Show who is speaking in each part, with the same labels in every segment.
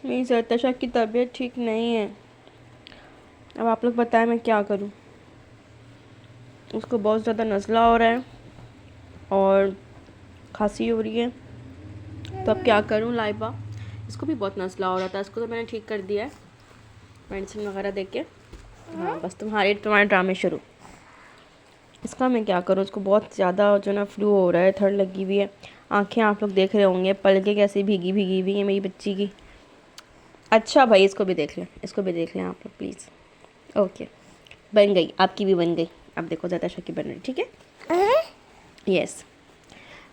Speaker 1: मेरी ज़रतशा की तबीयत ठीक नहीं है। अब आप लोग बताएं मैं क्या करूं। उसको बहुत ज़्यादा नज़ला हो रहा है और खांसी हो रही है, तो अब क्या करूं। लाइबा, इसको भी बहुत नज़ला हो रहा था, इसको तो मैंने ठीक कर दिया है मेडिसिन वगैरह दे के। हाँ, बस तुम्हारे ड्रामे शुरू। इसका मैं क्या करूं, उसको बहुत ज़्यादा जो ना फ्लू हो रहा है, ठंड लगी हुई है। आंखें आप लोग देख रहे होंगे, पलकें कैसी भीगी भीगी हुई है मेरी बच्ची की। अच्छा भाई, इसको भी देख लें, इसको भी देख लें आप लोग प्लीज़। ओके, बन गई, आपकी भी बन गई। अब देखो ज़्यादा की बन रही, ठीक है। यस,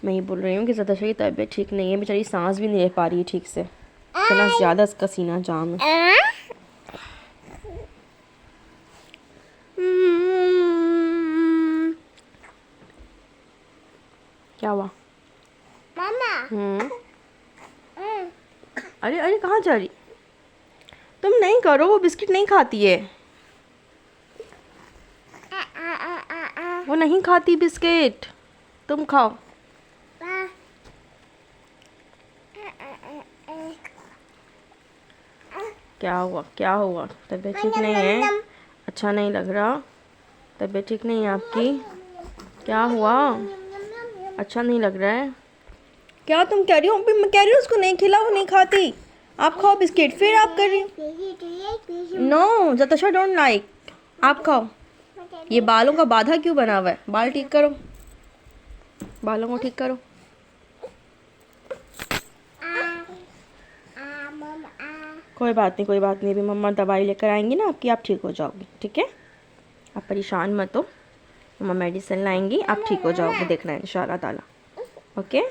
Speaker 1: मैं ये बोल रही हूँ कि ज़्यादा की तबीयत ठीक नहीं है, बेचारी सांस भी नहीं ले पा रही है ठीक से, इतना ज़्यादा इसका सीना जाम है। क्या हुआ मामा? अरे अरे, कहाँ जा रही? तुम नहीं करो, वो बिस्किट नहीं खाती है, वो नहीं खाती बिस्किट, तुम खाओ। क्या हुआ, क्या हुआ? तबीयत ठीक नहीं है? अच्छा नहीं लग रहा? तबीयत ठीक नहीं है आपकी? क्या हुआ? अच्छा नहीं लग रहा है? क्या तुम कह रही हो? मैं कह रही हूँ उसको नहीं खिलाओ, नहीं खाती। आप खाओ बिस्किट, फिर आप कर रही। नो जतशा, डोंट लाइक। आप खाओ। ये बालों का बाधा क्यों बना हुआ है? बाल ठीक करो, बालों को ठीक करो। कोई बात नहीं, कोई बात नहीं, अभी मम्मा दवाई लेकर आएंगी ना आपकी, आप ठीक हो जाओगी, ठीक है। आप परेशान मत हो, मम्मा मेडिसिन लाएंगी, आप ठीक हो जाओगे, देखना इंशाल्लाह ताला। ओके।